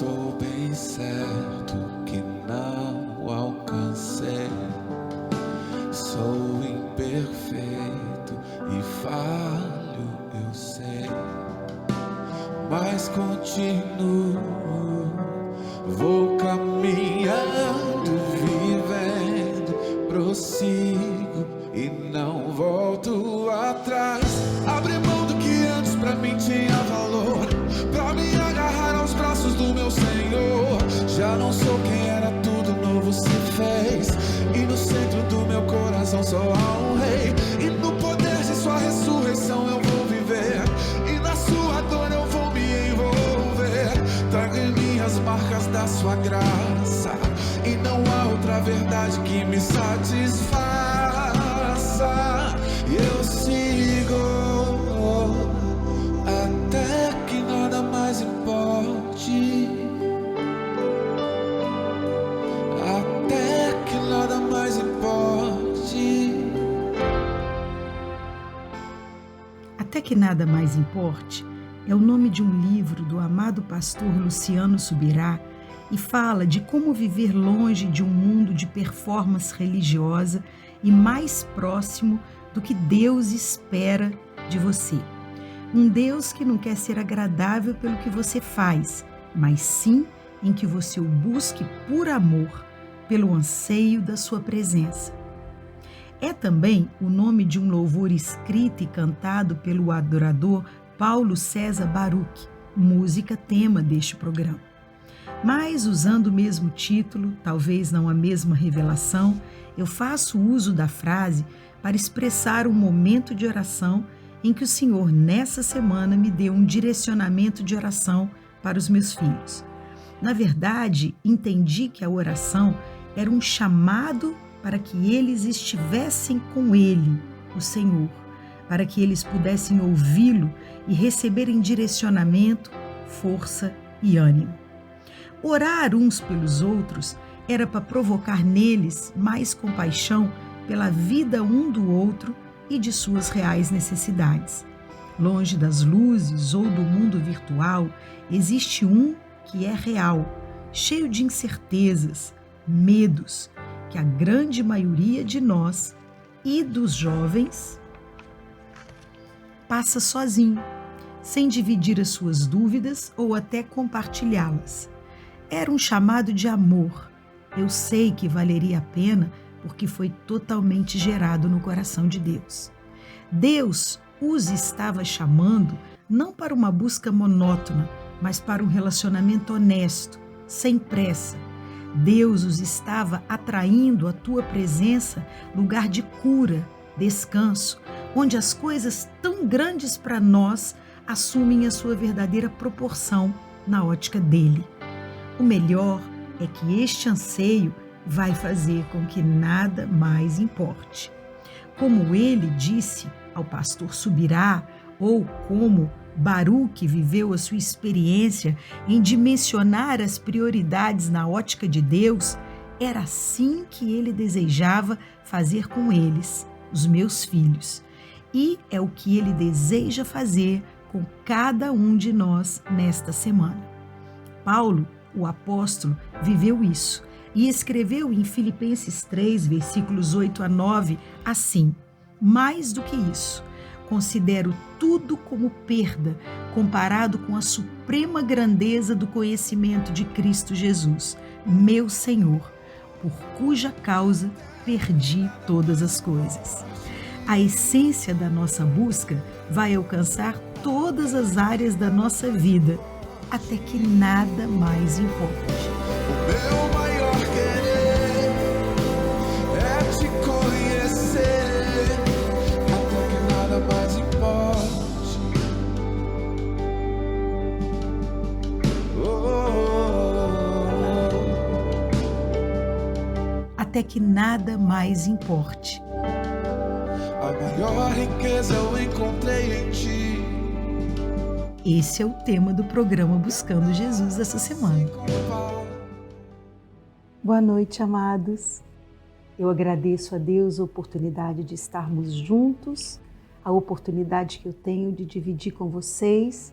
estou bem certo que não alcancei. Sou imperfeito e falho, eu sei, mas continuo, vou caminhando, vivendo, prossigo e não volto atrás. Abre mão do que antes pra mim tinha valor, pra me agarrar aos braços do meu Senhor. Já não sou quem era, tudo novo se fez, e no centro do meu coração só há um rei. E no poder de sua ressurreição eu vou viver, e na sua dor eu vou me envolver. Trago em mim as marcas da sua graça, e não há outra verdade que me satisfaça. E eu sigo até que nada mais importe, até que nada mais importe. Até que nada mais importe é o nome de um livro do amado pastor Luciano Subirá e fala de como viver longe de um mundo de performance religiosa e mais próximo do que Deus espera de você. Um Deus que não quer ser agradável pelo que você faz, mas sim em que você o busque por amor, pelo anseio da sua presença. É também o nome de um louvor escrito e cantado pelo adorador Paulo César Baruch, música tema deste programa. Mas, usando o mesmo título, talvez não a mesma revelação, eu faço uso da frase para expressar um momento de oração em que o Senhor, nessa semana, me deu um direcionamento de oração para os meus filhos. Na verdade, entendi que a oração era um chamado para que eles estivessem com Ele, o Senhor, para que eles pudessem ouvi-lo e receberem direcionamento, força e ânimo. Orar uns pelos outros era para provocar neles mais compaixão pela vida um do outro e de suas reais necessidades. Longe das luzes ou do mundo virtual, existe um que é real, cheio de incertezas, medos, que a grande maioria de nós e dos jovens passa sozinho, sem dividir as suas dúvidas ou até compartilhá-las. Era um chamado de amor. Eu sei que valeria a pena porque foi totalmente gerado no coração de Deus. Deus os estava chamando não para uma busca monótona, mas para um relacionamento honesto, sem pressa. Deus os estava atraindo à tua presença, lugar de cura, descanso, onde as coisas tão grandes para nós assumem a sua verdadeira proporção na ótica dele. O melhor é que este anseio vai fazer com que nada mais importe. Como ele disse ao pastor Subirá, ou como Baruch viveu a sua experiência em dimensionar as prioridades na ótica de Deus, era assim que ele desejava fazer com eles, os meus filhos. E é o que ele deseja fazer com cada um de nós nesta semana. Paulo, o apóstolo, viveu isso e escreveu em Filipenses 3, versículos 8 a 9, assim: mais do que isso, considero tudo como perda, comparado com a suprema grandeza do conhecimento de Cristo Jesus, meu Senhor, por cuja causa perdi todas as coisas. A essência da nossa busca vai alcançar todas as áreas da nossa vida, até que nada mais importe. O meu maior querer é te conhecer, até que nada mais importe. Até que nada mais importe. A maior riqueza eu encontrei em ti. Esse é o tema do programa Buscando Jesus essa semana. Boa noite, amados. Eu agradeço a Deus a oportunidade de estarmos juntos, a oportunidade que eu tenho de dividir com vocês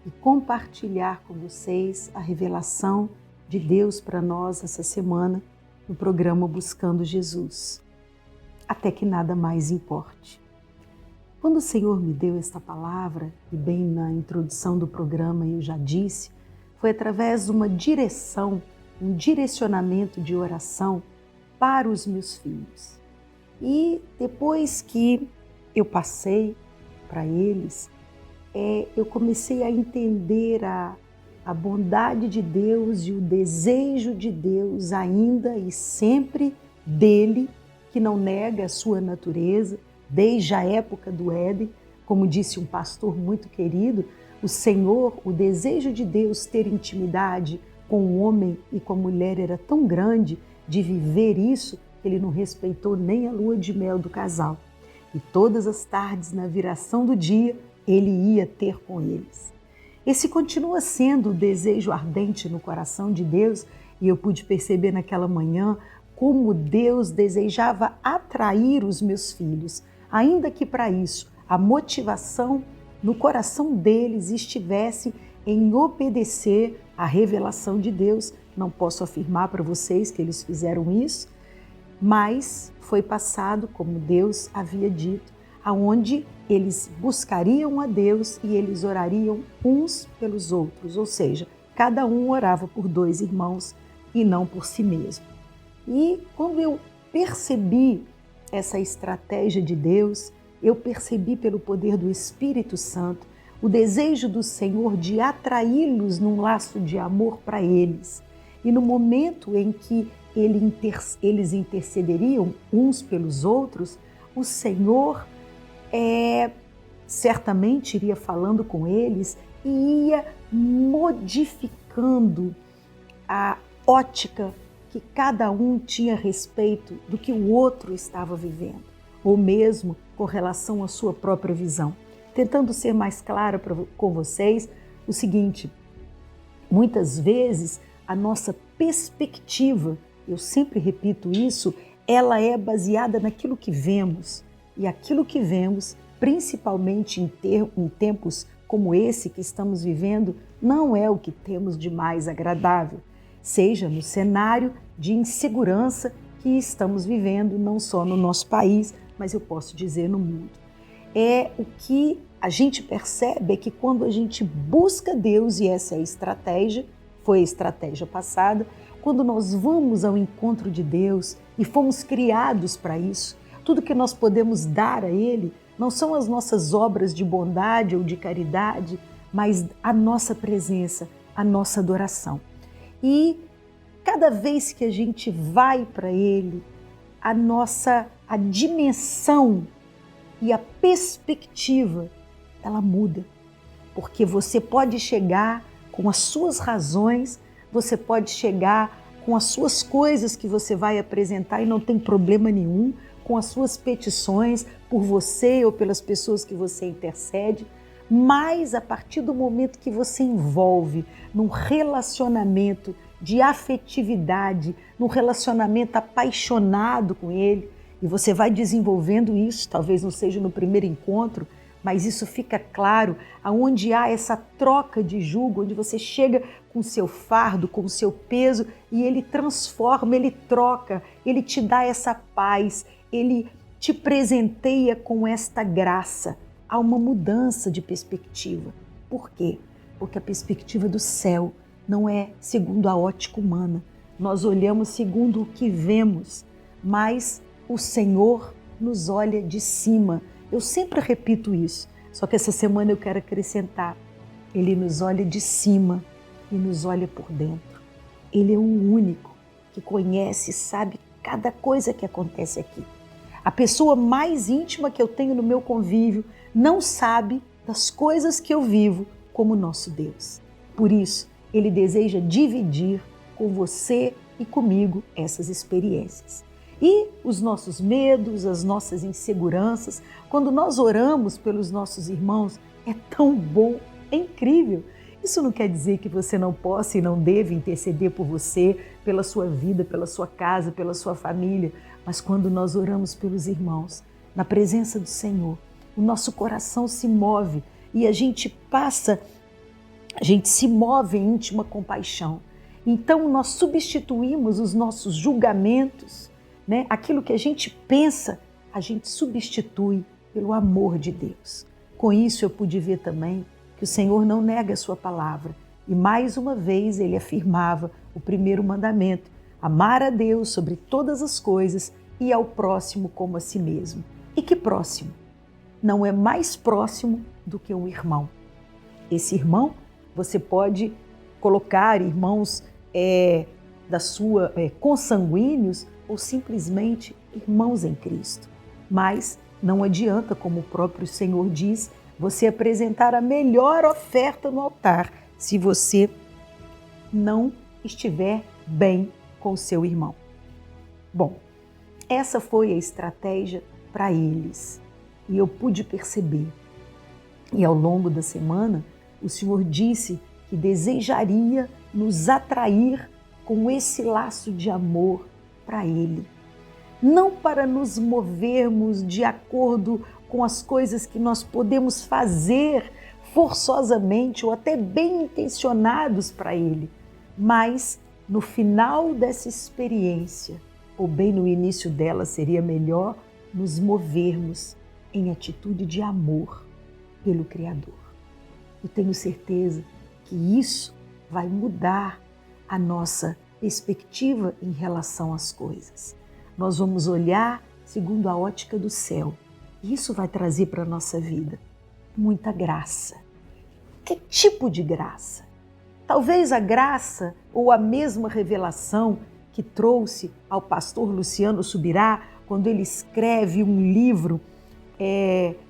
e compartilhar com vocês a revelação de Deus para nós essa semana no programa Buscando Jesus. Até que nada mais importe. Quando o Senhor me deu esta palavra, e bem na introdução do programa eu já disse, foi através de uma direção, um direcionamento de oração para os meus filhos. E depois que eu passei para eles, eu comecei a entender a bondade de Deus e o desejo de Deus ainda e sempre dele, que não nega a sua natureza, desde a época do Éden. Como disse um pastor muito querido, o Senhor, o desejo de Deus ter intimidade com o homem e com a mulher era tão grande de viver isso, que ele não respeitou nem a lua de mel do casal. E todas as tardes, na viração do dia, ele ia ter com eles. Esse continua sendo o desejo ardente no coração de Deus, e eu pude perceber naquela manhã como Deus desejava atrair os meus filhos, ainda que para isso a motivação no coração deles estivesse em obedecer à revelação de Deus. Não posso afirmar para vocês que eles fizeram isso, mas foi passado como Deus havia dito, aonde eles buscariam a Deus e eles orariam uns pelos outros, ou seja, cada um orava por dois irmãos e não por si mesmo. E quando eu percebi essa estratégia de Deus, eu percebi pelo poder do Espírito Santo o desejo do Senhor de atraí-los num laço de amor para eles. E no momento em que eles intercederiam uns pelos outros, o Senhor certamente iria falando com eles e ia modificando a ótica que cada um tinha a respeito do que o outro estava vivendo, ou mesmo com relação à sua própria visão. Tentando ser mais clara com vocês, o seguinte: muitas vezes a nossa perspectiva, eu sempre repito isso, ela é baseada naquilo que vemos. E aquilo que vemos, principalmente em tempos como esse que estamos vivendo, não é o que temos de mais agradável, seja no cenário de insegurança que estamos vivendo, não só no nosso país, mas eu posso dizer no mundo. O que a gente percebe é que quando a gente busca Deus, e essa é a estratégia, foi a estratégia passada, quando nós vamos ao encontro de Deus e fomos criados para isso, tudo que nós podemos dar a Ele não são as nossas obras de bondade ou de caridade, mas a nossa presença, a nossa adoração. E cada vez que a gente vai para Ele, a dimensão e a perspectiva, ela muda. Porque você pode chegar com as suas razões, você pode chegar com as suas coisas que você vai apresentar e não tem problema nenhum, com as suas petições por você ou pelas pessoas que você intercede, mas a partir do momento que você envolve num relacionamento de afetividade, num relacionamento apaixonado com Ele, e você vai desenvolvendo isso, talvez não seja no primeiro encontro, mas isso fica claro aonde há essa troca de jugo, onde você chega com o seu fardo, com o seu peso, e Ele transforma, Ele troca, Ele te dá essa paz, Ele te presenteia com esta graça. Há uma mudança de perspectiva. Por quê? Porque a perspectiva do céu não é segundo a ótica humana. Nós olhamos segundo o que vemos, mas o Senhor nos olha de cima. Eu sempre repito isso, só que essa semana eu quero acrescentar. Ele nos olha de cima e nos olha por dentro. Ele é o único que conhece e sabe cada coisa que acontece aqui. A pessoa mais íntima que eu tenho no meu convívio não sabe das coisas que eu vivo como nosso Deus. Por isso, Ele deseja dividir com você e comigo essas experiências. E os nossos medos, as nossas inseguranças, quando nós oramos pelos nossos irmãos, é tão bom, é incrível. Isso não quer dizer que você não possa e não deve interceder por você, pela sua vida, pela sua casa, pela sua família. Mas quando nós oramos pelos irmãos, na presença do Senhor, o nosso coração se move e a gente passa a gente se move em íntima compaixão. Então nós substituímos os nossos julgamentos, né? Aquilo que a gente pensa, a gente substitui pelo amor de Deus. Com isso eu pude ver também que o Senhor não nega a sua palavra. E mais uma vez ele afirmava o primeiro mandamento: amar a Deus sobre todas as coisas e ao próximo como a si mesmo. E que próximo? Não é mais próximo do que um irmão. Esse irmão, você pode colocar irmãos da sua consanguíneos ou simplesmente irmãos em Cristo. Mas não adianta, como o próprio Senhor diz, você apresentar a melhor oferta no altar se você não estiver bem com o seu irmão. Bom, essa foi a estratégia para eles. E eu pude perceber. E ao longo da semana, o Senhor disse que desejaria nos atrair com esse laço de amor para Ele. Não para nos movermos de acordo com as coisas que nós podemos fazer forçosamente ou até bem intencionados para Ele, mas no final dessa experiência, ou bem no início dela, seria melhor nos movermos em atitude de amor pelo Criador. Eu tenho certeza que isso vai mudar a nossa perspectiva em relação às coisas. Nós vamos olhar segundo a ótica do céu. E isso vai trazer para a nossa vida muita graça. Que tipo de graça? Talvez a graça ou a mesma revelação que trouxe ao pastor Luciano Subirá quando ele escreve um livro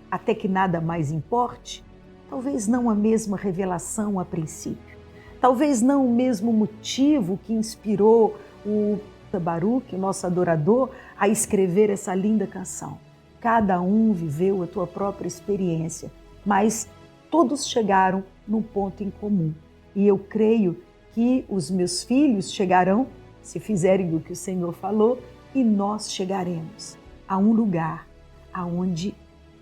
Até que Nada Mais Importe. Talvez não a mesma revelação a princípio. Talvez não o mesmo motivo que inspirou o Baruch, o nosso adorador, a escrever essa linda canção. Cada um viveu a tua própria experiência, mas todos chegaram num ponto em comum. E eu creio que os meus filhos chegarão, se fizerem o que o Senhor falou, e nós chegaremos a um lugar aonde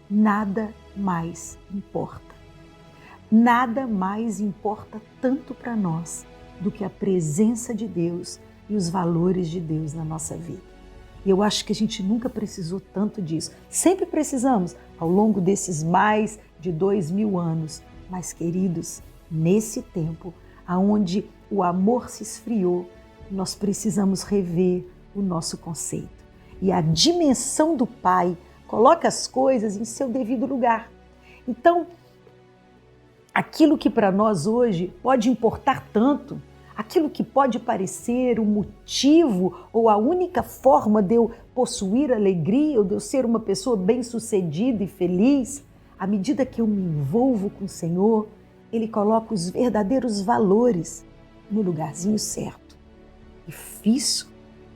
nada mais importa. Nada mais importa tanto para nós do que a presença de Deus e os valores de Deus na nossa vida. E eu acho que a gente nunca precisou tanto disso. Sempre precisamos ao longo desses mais de 2000 anos. Mas, queridos, nesse tempo, onde o amor se esfriou, nós precisamos rever o nosso conceito. E a dimensão do Pai coloca as coisas em seu devido lugar. Então, aquilo que para nós hoje pode importar tanto, aquilo que pode parecer o motivo ou a única forma de eu possuir alegria ou de eu ser uma pessoa bem-sucedida e feliz, à medida que eu me envolvo com o Senhor, Ele coloca os verdadeiros valores no lugarzinho certo. E isso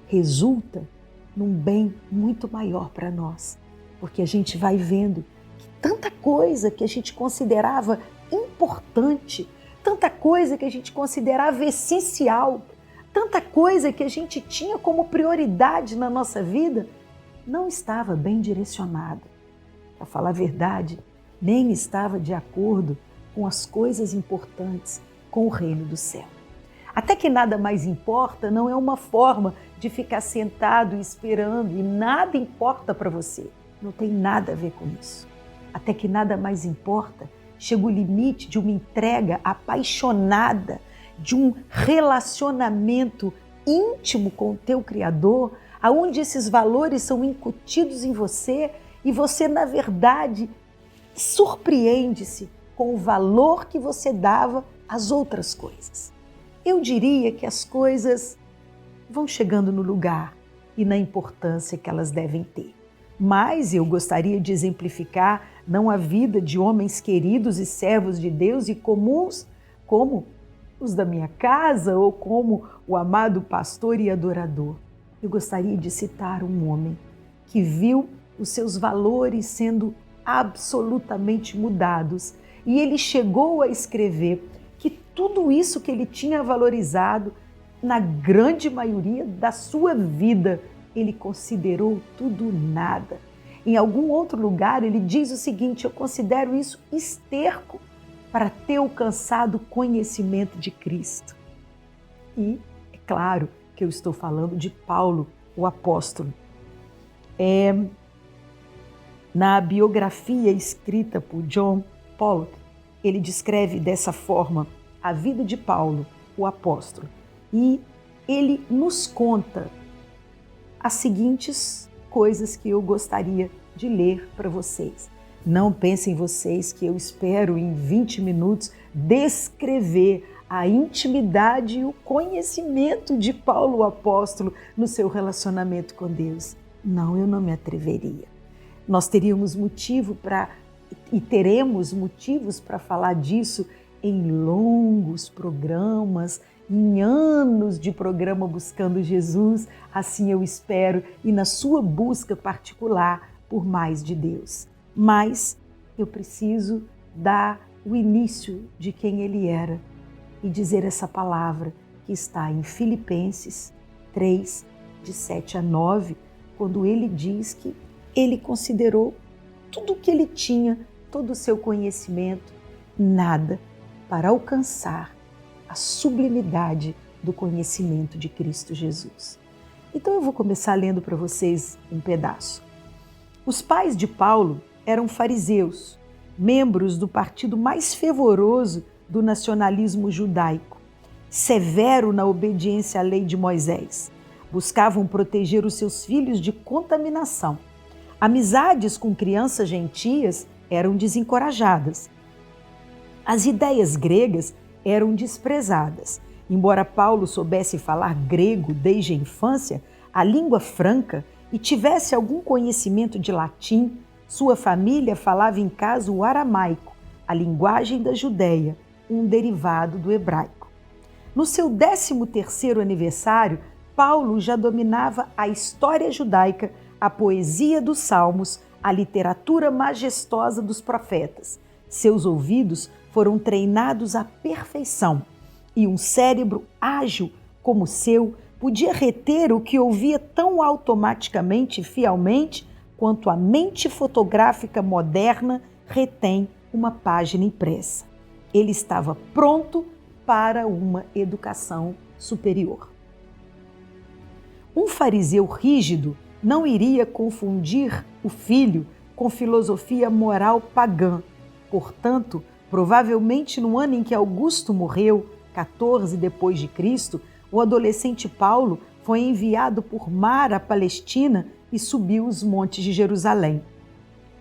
resulta num bem muito maior para nós, porque a gente vai vendo que tanta coisa que a gente considerava importante, tanta coisa que a gente considerava essencial, tanta coisa que a gente tinha como prioridade na nossa vida, não estava bem direcionada. Para falar a verdade, nem estava de acordo com as coisas importantes, com o reino do céu. Até que nada mais importa não é uma forma de ficar sentado esperando e nada importa para você. Não tem nada a ver com isso. Até que nada mais importa chega o limite de uma entrega apaixonada, de um relacionamento íntimo com o teu Criador, aonde esses valores são incutidos em você e você, na verdade, surpreende-se com o valor que você dava às outras coisas. Eu diria que as coisas vão chegando no lugar e na importância que elas devem ter. Mas eu gostaria de exemplificar não a vida de homens queridos e servos de Deus e comuns, como os da minha casa ou como o amado pastor e adorador. Eu gostaria de citar um homem que viu os seus valores sendo absolutamente mudados e ele chegou a escrever que tudo isso que ele tinha valorizado, na grande maioria da sua vida, ele considerou tudo nada. Em algum outro lugar ele diz o seguinte: eu considero isso esterco. para ter alcançado o conhecimento de Cristo. E é claro que eu estou falando de Paulo, o apóstolo. Na biografia escrita por John Pollock, ele descreve dessa forma a vida de Paulo, o apóstolo. E ele nos conta as seguintes coisas que eu gostaria de ler para vocês. Não pensem vocês que eu espero em 20 minutos descrever a intimidade e o conhecimento de Paulo o apóstolo no seu relacionamento com Deus. Não, eu não me atreveria. Nós teríamos motivo e teremos motivos para falar disso em longos programas, em anos de programa Buscando Jesus, assim eu espero, e na sua busca particular por mais de Deus. Mas eu preciso dar o início de quem ele era e dizer essa palavra que está em Filipenses 3, de 7 a 9, quando ele diz que ele considerou tudo o que ele tinha, todo o seu conhecimento, nada para alcançar a sublimidade do conhecimento de Cristo Jesus. Então eu vou começar lendo para vocês um pedaço. Os pais de Paulo eram fariseus, membros do partido mais fervoroso do nacionalismo judaico, severo na obediência à lei de Moisés. Buscavam proteger os seus filhos de contaminação. Amizades com crianças gentias eram desencorajadas. As ideias gregas eram desprezadas. Embora Paulo soubesse falar grego desde a infância, a língua franca, e tivesse algum conhecimento de latim, sua família falava em casa o aramaico, a linguagem da Judéia, um derivado do hebraico. No seu 13º aniversário, Paulo já dominava a história judaica, a poesia dos salmos, a literatura majestosa dos profetas. Seus ouvidos foram treinados à perfeição e um cérebro ágil como o seu podia reter o que ouvia tão automaticamente e fielmente quanto a mente fotográfica moderna retém uma página impressa. Ele estava pronto para uma educação superior. Um fariseu rígido não iria confundir o filho com filosofia moral pagã. Portanto, provavelmente no ano em que Augusto morreu, 14 depois de Cristo, o adolescente Paulo foi enviado por mar à Palestina e subiu os montes de Jerusalém.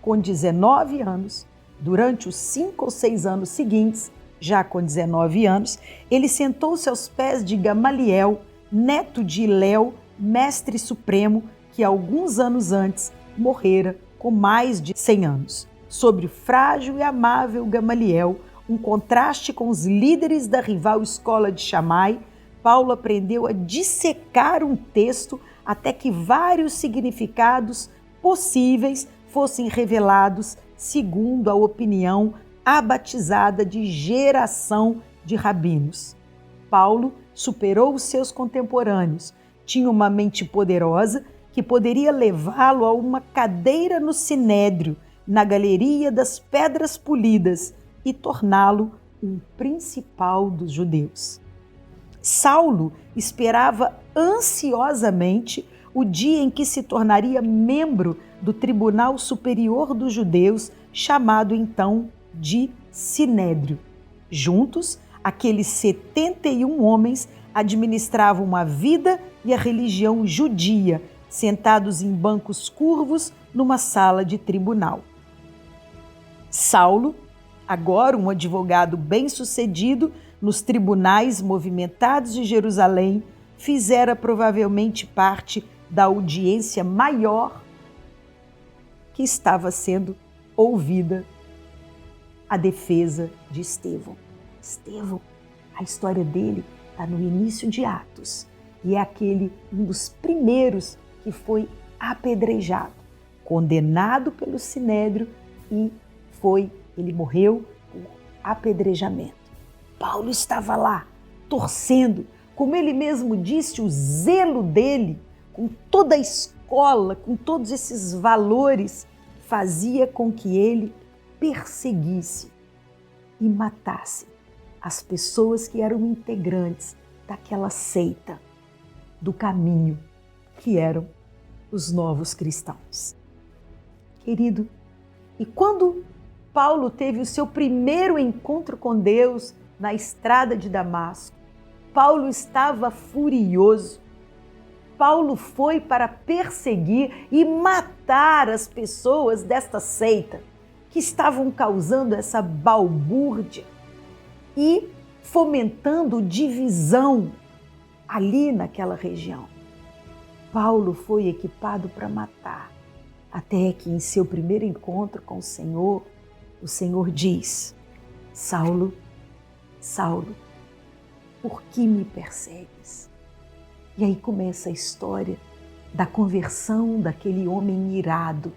Com 19 anos, durante os 5 ou 6 anos seguintes, já com 19 anos, ele sentou-se aos pés de Gamaliel, neto de Hilel, mestre supremo, que alguns anos antes morrera com mais de 100 anos. Sobre o frágil e amável Gamaliel, um contraste com os líderes da rival escola de Shammai, Paulo aprendeu a dissecar um texto até que vários significados possíveis fossem revelados segundo a opinião abatizada de geração de rabinos. Paulo superou os seus contemporâneos, tinha uma mente poderosa que poderia levá-lo a uma cadeira no Sinédrio, na galeria das pedras polidas, e torná-lo um principal dos judeus. Saulo esperava ansiosamente o dia em que se tornaria membro do Tribunal Superior dos Judeus, chamado então de Sinédrio. Juntos, aqueles 71 homens administravam a vida e a religião judia, sentados em bancos curvos numa sala de tribunal. Saulo, agora um advogado bem-sucedido nos tribunais movimentados de Jerusalém, fizera provavelmente parte da audiência maior que estava sendo ouvida a defesa de Estevão. Estevão, a história dele está no início de Atos e é um dos primeiros que foi apedrejado, condenado pelo Sinédrio e ele morreu por apedrejamento. Paulo estava lá, torcendo, como ele mesmo disse, o zelo dele, com toda a escola, com todos esses valores, fazia com que ele perseguisse e matasse as pessoas que eram integrantes daquela seita do caminho, que eram os novos cristãos. Querido, e quando Paulo teve o seu primeiro encontro com Deus na estrada de Damasco, Paulo estava furioso. Paulo foi para perseguir e matar as pessoas desta seita que estavam causando essa balbúrdia e fomentando divisão ali naquela região. Paulo foi equipado para matar, até que em seu primeiro encontro com o Senhor diz: Saulo, Saulo, por que me persegues? E aí começa a história da conversão daquele homem irado,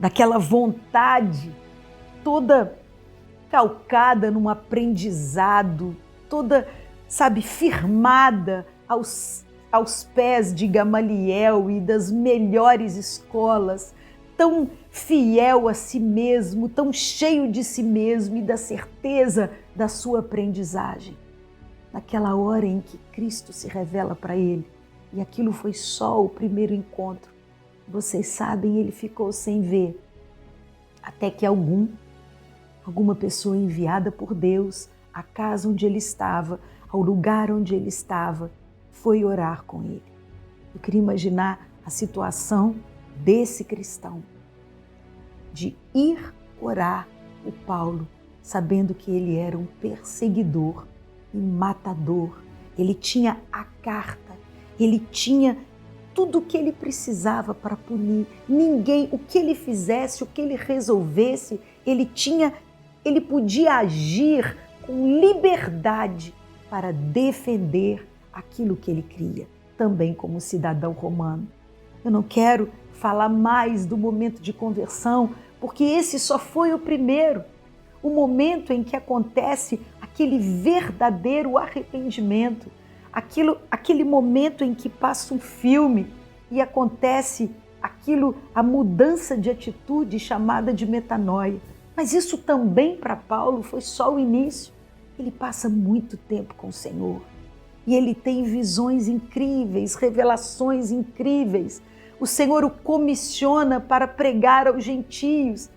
daquela vontade toda calcada num aprendizado, toda, firmada aos pés de Gamaliel e das melhores escolas, tão fiel a si mesmo, tão cheio de si mesmo e da certeza da sua aprendizagem. Naquela hora em que Cristo se revela para ele, e aquilo foi só o primeiro encontro, vocês sabem, ele ficou sem ver, até que alguma pessoa enviada por Deus à casa onde ele estava, ao lugar onde ele estava, foi orar com ele. Eu queria imaginar a situação desse cristão, de ir orar por Paulo, sabendo que ele era um perseguidor e matador. Ele tinha a carta, ele tinha tudo o que ele precisava para punir. Ninguém, o que ele fizesse, o que ele resolvesse, ele podia agir com liberdade para defender aquilo que ele cria, também como cidadão romano. Eu não quero falar mais do momento de conversão, porque esse só foi o primeiro, o momento em que acontece aquele verdadeiro arrependimento, aquele momento em que passa um filme e acontece a mudança de atitude chamada de metanoia. Mas isso também para Paulo foi só o início. Ele passa muito tempo com o Senhor e ele tem visões incríveis, revelações incríveis. O Senhor o comissiona para pregar aos gentios.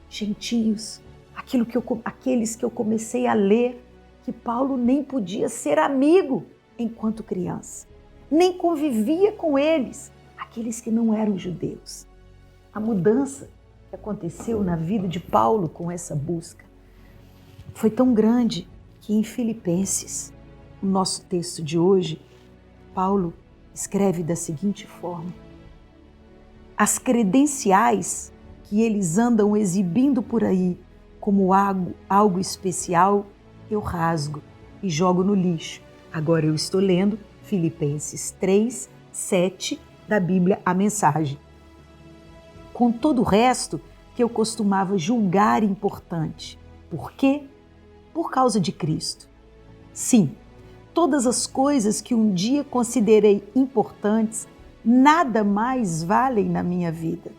Gentios, aqueles que eu comecei a ler, que Paulo nem podia ser amigo enquanto criança, nem convivia com eles, aqueles que não eram judeus. A mudança que aconteceu na vida de Paulo com essa busca foi tão grande que em Filipenses, o nosso texto de hoje, Paulo escreve da seguinte forma: as credenciais que eles andam exibindo por aí como algo especial, eu rasgo e jogo no lixo. Agora eu estou lendo Filipenses 3, 7 da Bíblia, a Mensagem. Com todo o resto que eu costumava julgar importante. Por quê? Por causa de Cristo. Sim, todas as coisas que um dia considerei importantes nada mais valem na minha vida,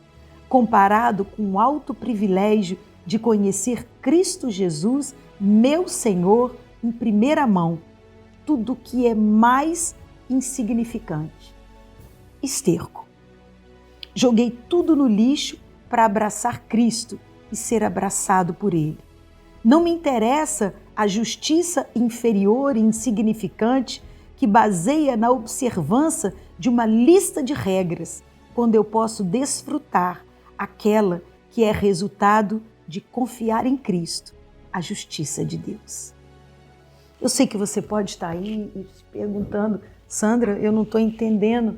comparado com o alto privilégio de conhecer Cristo Jesus, meu Senhor, em primeira mão, tudo que é mais insignificante. Esterco. Joguei tudo no lixo para abraçar Cristo e ser abraçado por Ele. Não me interessa a justiça inferior e insignificante que baseia na observância de uma lista de regras, quando eu posso desfrutar aquela que é resultado de confiar em Cristo, a justiça de Deus. Eu sei que você pode estar aí e se perguntando: Sandra, eu não estou entendendo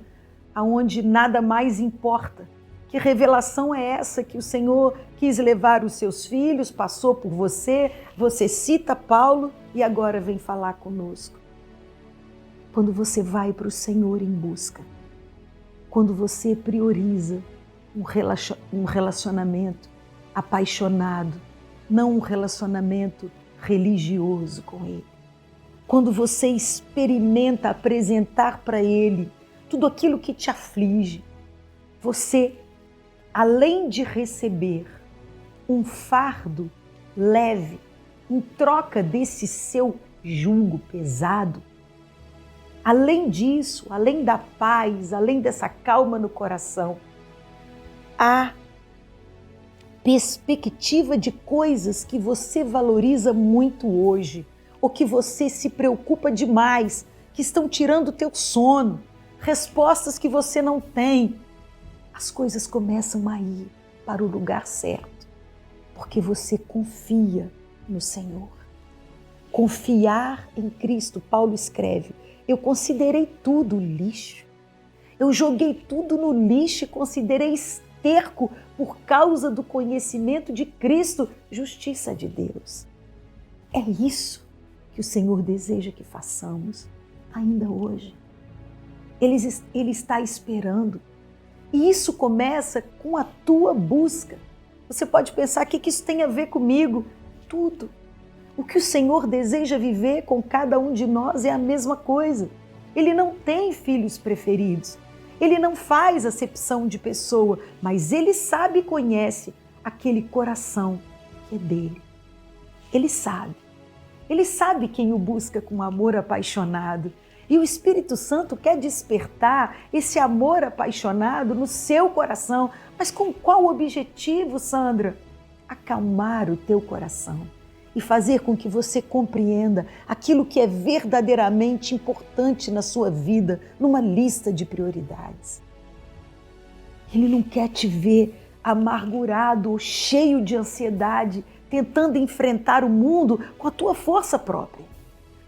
aonde nada mais importa. Que revelação é essa que o Senhor quis levar os seus filhos, passou por você, você cita Paulo e agora vem falar conosco. Quando você vai para o Senhor em busca, quando você prioriza um relacionamento apaixonado, não um relacionamento religioso com Ele. Quando você experimenta apresentar para Ele tudo aquilo que te aflige, você, além de receber um fardo leve em troca desse seu jugo pesado, além disso, além da paz, além dessa calma no coração, há perspectiva de coisas que você valoriza muito hoje, ou que você se preocupa demais, que estão tirando o teu sono, respostas que você não tem. As coisas começam a ir para o lugar certo, porque você confia no Senhor. Confiar em Cristo, Paulo escreve, eu considerei tudo lixo. Eu joguei tudo no lixo e considerei esterco por causa do conhecimento de Cristo, justiça de Deus. É isso que o Senhor deseja que façamos ainda hoje. Ele está esperando. E isso começa com a tua busca. Você pode pensar, o que isso tem a ver comigo? Tudo. O que o Senhor deseja viver com cada um de nós é a mesma coisa. Ele não tem filhos preferidos. Ele não faz acepção de pessoa, mas Ele sabe e conhece aquele coração que é dele. Ele sabe. Ele sabe quem o busca com amor apaixonado. E o Espírito Santo quer despertar esse amor apaixonado no seu coração. Mas com qual objetivo, Sandra? Acalmar o teu coração e fazer com que você compreenda aquilo que é verdadeiramente importante na sua vida, numa lista de prioridades. Ele não quer te ver amargurado ou cheio de ansiedade, tentando enfrentar o mundo com a tua força própria.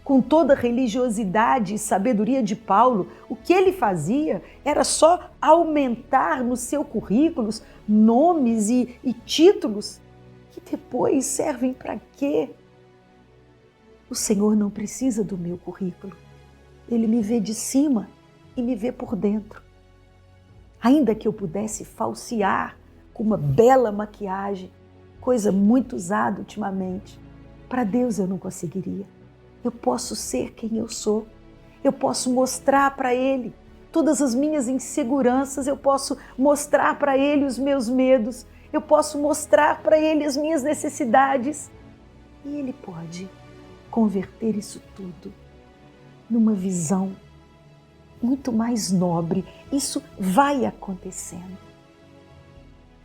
Com toda a religiosidade e sabedoria de Paulo, o que ele fazia era só aumentar no seu currículo nomes e títulos que depois servem para quê? O Senhor não precisa do meu currículo. Ele me vê de cima e me vê por dentro. Ainda que eu pudesse falsear com uma bela maquiagem, coisa muito usada ultimamente, para Deus eu não conseguiria. Eu posso ser quem eu sou. Eu posso mostrar para Ele todas as minhas inseguranças. Eu posso mostrar para Ele os meus medos. Eu posso mostrar para Ele as minhas necessidades. E Ele pode converter isso tudo numa visão muito mais nobre. Isso vai acontecendo.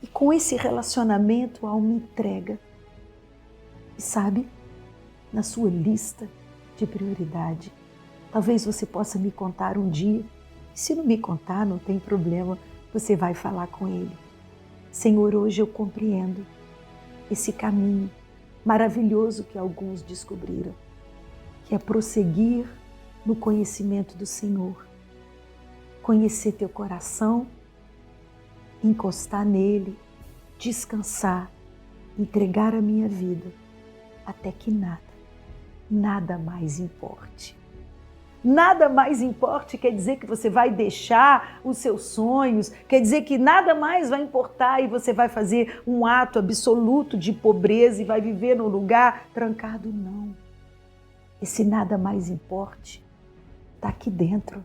E com esse relacionamento há uma entrega. E sabe, na sua lista de prioridade, talvez você possa me contar um dia. E se não me contar, não tem problema, você vai falar com Ele. Senhor, hoje eu compreendo esse caminho maravilhoso que alguns descobriram, que é prosseguir no conhecimento do Senhor, conhecer teu coração, encostar nele, descansar, entregar a minha vida, até que nada mais importe. Nada mais importe quer dizer que você vai deixar os seus sonhos, quer dizer que nada mais vai importar e você vai fazer um ato absoluto de pobreza e vai viver num lugar trancado, não. Esse nada mais importe está aqui dentro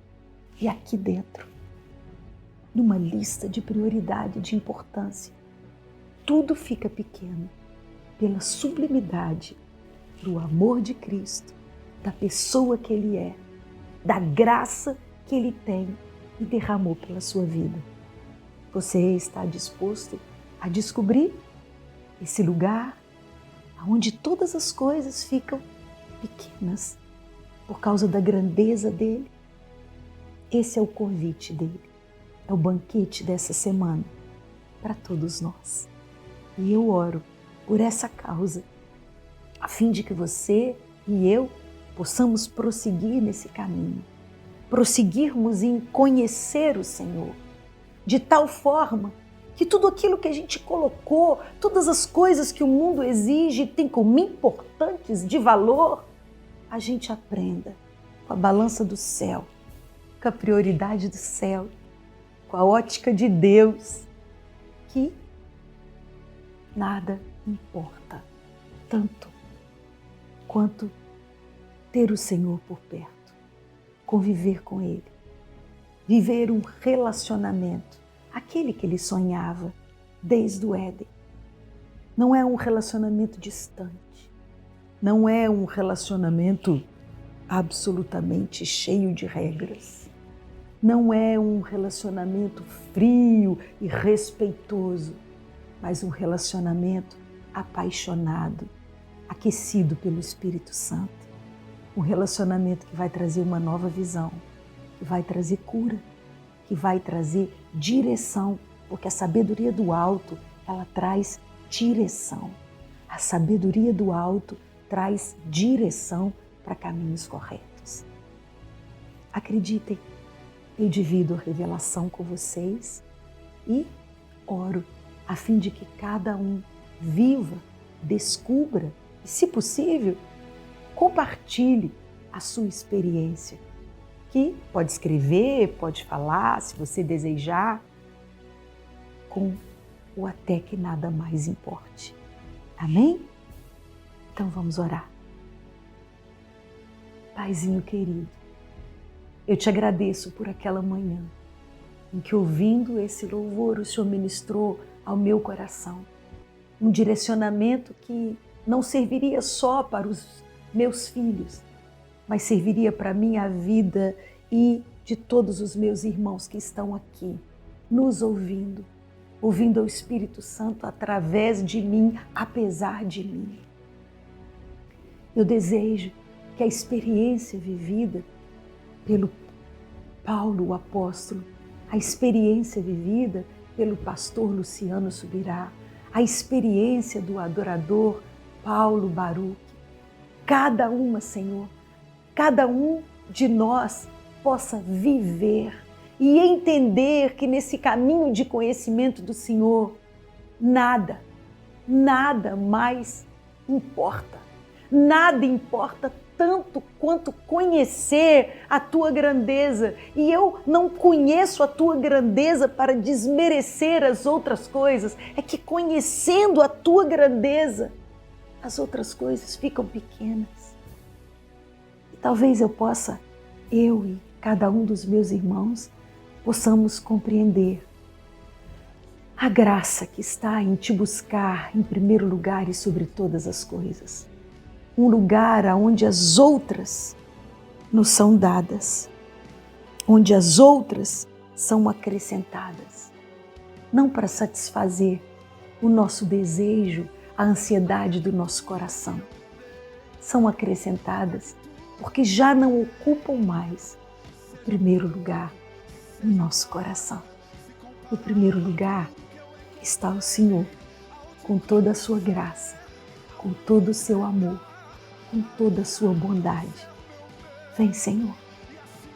e aqui dentro, numa lista de prioridade, de importância. Tudo fica pequeno pela sublimidade do amor de Cristo, da pessoa que Ele é, da graça que Ele tem e derramou pela sua vida. Você está disposto a descobrir esse lugar onde todas as coisas ficam pequenas por causa da grandeza dEle? Esse é o convite dEle, é o banquete dessa semana para todos nós. E eu oro por essa causa, a fim de que você e eu possamos prosseguir nesse caminho, prosseguirmos em conhecer o Senhor, de tal forma que tudo aquilo que a gente colocou, todas as coisas que o mundo exige e tem como importantes de valor, a gente aprenda com a balança do céu, com a prioridade do céu, com a ótica de Deus, que nada importa tanto quanto ter o Senhor por perto, conviver com Ele, viver um relacionamento, aquele que Ele sonhava desde o Éden. Não é um relacionamento distante, Não é um relacionamento absolutamente cheio de regras. Não é um relacionamento frio e respeitoso, mas um relacionamento apaixonado, aquecido pelo Espírito Santo. Um relacionamento que vai trazer uma nova visão, que vai trazer cura, que vai trazer direção, porque a sabedoria do alto, ela traz direção. A sabedoria do alto traz direção para caminhos corretos. Acreditem, eu divido a revelação com vocês e oro a fim de que cada um viva, descubra e, se possível, compartilhe a sua experiência, que pode escrever, pode falar, se você desejar, com o até que nada mais importe. Amém? Então vamos orar. Paizinho querido, eu te agradeço por aquela manhã em que, ouvindo esse louvor, o Senhor ministrou ao meu coração um direcionamento que não serviria só para os meus filhos, mas serviria para a minha vida e de todos os meus irmãos que estão aqui, nos ouvindo ao Espírito Santo através de mim, apesar de mim. Eu desejo que a experiência vivida pelo Paulo, o apóstolo, a experiência vivida pelo pastor Luciano Subirá, a experiência do adorador Paulo Baruch, cada uma, Senhor, cada um de nós possa viver e entender que nesse caminho de conhecimento do Senhor, nada mais importa. Nada importa tanto quanto conhecer a tua grandeza. E eu não conheço a tua grandeza para desmerecer as outras coisas. É que conhecendo a tua grandeza, as outras coisas ficam pequenas. E talvez eu e cada um dos meus irmãos, possamos compreender a graça que está em te buscar em primeiro lugar e sobre todas as coisas. Um lugar onde as outras nos são dadas, onde as outras são acrescentadas, não para satisfazer o nosso desejo, a ansiedade do nosso coração. São acrescentadas porque já não ocupam mais o primeiro lugar no nosso coração. No primeiro lugar está o Senhor, com toda a sua graça, com todo o seu amor, com toda a sua bondade. Vem, Senhor,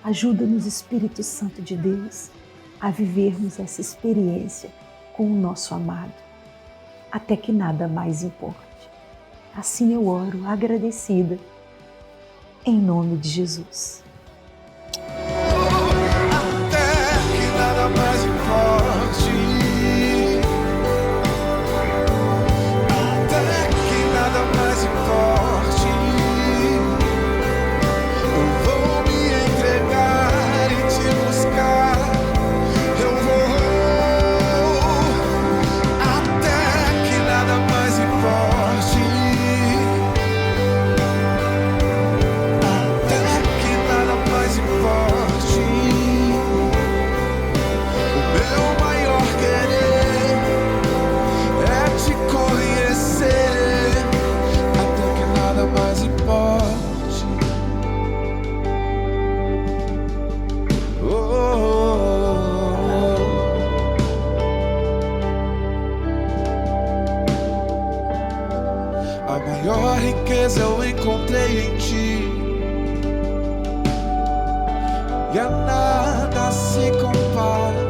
ajuda-nos, Espírito Santo de Deus, a vivermos essa experiência com o nosso amado, até que nada mais importe. Assim eu oro, agradecida, em nome de Jesus. Até que nada mais importe. Até que nada mais importe. Eu vou me entregar e te buscar. Eu vou. Até que nada mais importe. Até que nada mais importe. O meu maior querer é te conhecer, até que nada mais importe. A maior riqueza eu encontrei em ti, e a nada se compara.